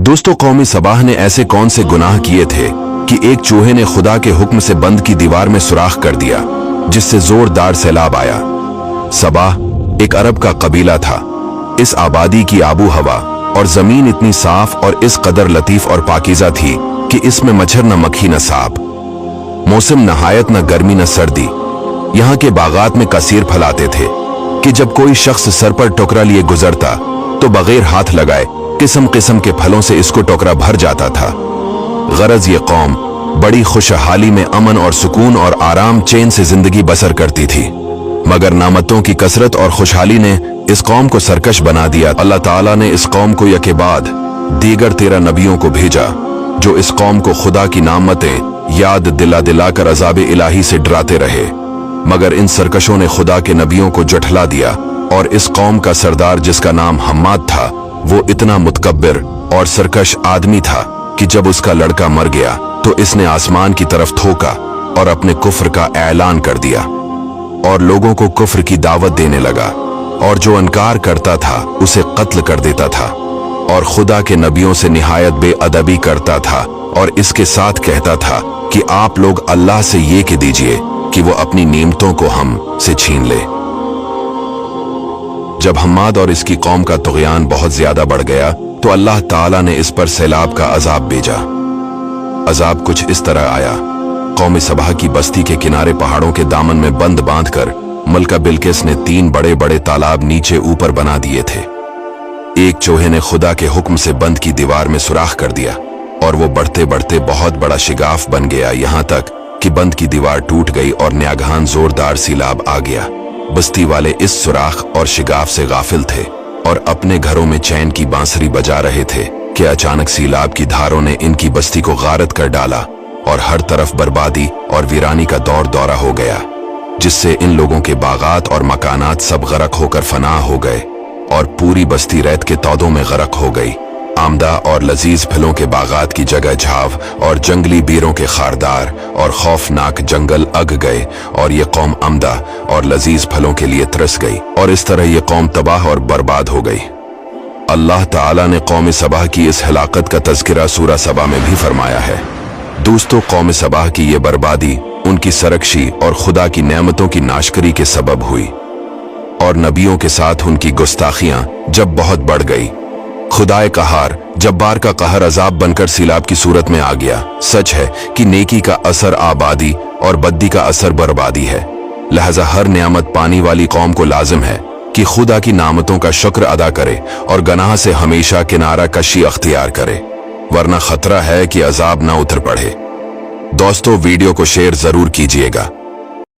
दोस्तों, कौम सबाह ने ऐसे कौन से गुनाह किए थे कि एक चूहे ने खुदा के हुक्म से बंद की दीवार में सुराख कर दिया, जिससे जोरदार सैलाब आया। सबाह एक अरब का कबीला था। इस आबादी की आबू हवा और जमीन इतनी साफ और इस कदर लतीफ और पाकीज़ा थी कि इसमें मच्छर न मक्खी न सांप। मौसम नहायत न गर्मी न सर्दी। यहाँ के बागात में कसीर फलाते थे कि जब कोई शख्स सर पर टोकरा लिए गुजरता तो बगैर हाथ लगाए किस्म किस्म के फलों से इसको टोकरा भर जाता था। गरज ये कौम बड़ी खुशहाली में अमन और सुकून और आराम चैन से जिंदगी बसर करती थी, मगर नामतों की कसरत और खुशहाली ने इस कौम को सरकश बना दिया। अल्लाह ताला ने इस कौम को यके बाद दीगर 13 नबियों को भेजा, जो इस कौम को खुदा की नामतें याद दिला दिला कर अज़ाब इलाही से डराते रहे, मगर इन सरकशों ने खुदा के नबियों को जठला दिया। और इस कौम का सरदार, जिसका नाम हम्माद था, वो इतना मुतकब्बिर और सरकश आदमी था कि जब उसका लड़का मर गया तो इसने आसमान की तरफ थूका और अपने कुफ्र का ऐलान कर दिया और लोगों को कुफ्र की दावत देने लगा, और जो इनकार करता था उसे कत्ल कर देता था, और खुदा के नबियों से निहायत बेअदबी करता था, और इसके साथ कहता था कि आप लोग अल्लाह से ये कह दीजिए कि वो अपनी नेमतों को हम से छीन ले। जब हम्माद और इसकी कौम का तुग़यान बहुत ज्यादा बढ़ गया तो अल्लाह ताला ने इस पर सैलाब का अजाब भेजा। अजाब कुछ इस तरह आया। कौम सबाह की बस्ती के किनारे पहाड़ों के दामन में बंद बांधकर मलका बिल्किस ने 3 बड़े बड़े तालाब नीचे ऊपर बना दिए थे। एक चूहे ने खुदा के हुक्म से बंद की दीवार में सुराख कर दिया और वो बढ़ते बढ़ते बहुत बड़ा शिगाफ बन गया, यहाँ तक कि बंद की दीवार टूट गई और न्यागहान जोरदार सैलाब आ गया। बस्ती वाले इस सुराख और शिगाफ से गाफिल थे और अपने घरों में चैन की बांसुरी बजा रहे थे कि अचानक सैलाब की धारों ने इनकी बस्ती को गारत कर डाला और हर तरफ बर्बादी और वीरानी का दौर दौरा हो गया, जिससे इन लोगों के बागात और मकानात सब गरक होकर फना हो गए और पूरी बस्ती रेत के तौदों में गरक हो गई। आमदा और लजीज फलों के बागात की जगह झाव और जंगली बीरों के खारदार और खौफनाक जंगल अग गए, और ये कौम आमदा और लजीज फलों के लिए तरस गई, और इस तरह ये कौम तबाह और बर्बाद हो गई। अल्लाह ताला ने कौम सबाह की इस हलाकत का तज़किरा सूरा सबा में भी फरमाया है। दोस्तों, कौम सबाह की ये बर्बादी उनकी सरकशी और खुदा की नेमतों की नाशकरी के सबब हुई, और नबियों के साथ उनकी गुस्ताखियां जब बहुत बढ़ गई। खुदाए कहार जब्बार का कहर अजाब बनकर सैलाब की सूरत में आ गया। सच है कि नेकी का असर आबादी और बद्दी का असर बर्बादी है। लिहाजा हर नियामत पानी वाली कौम को लाजिम है कि खुदा की नामतों का शुक्र अदा करे और गनाह से हमेशा किनारा कशी अख्तियार करे, वरना खतरा है कि अजाब ना उतर पड़े। दोस्तों, वीडियो को शेयर जरूर कीजिएगा।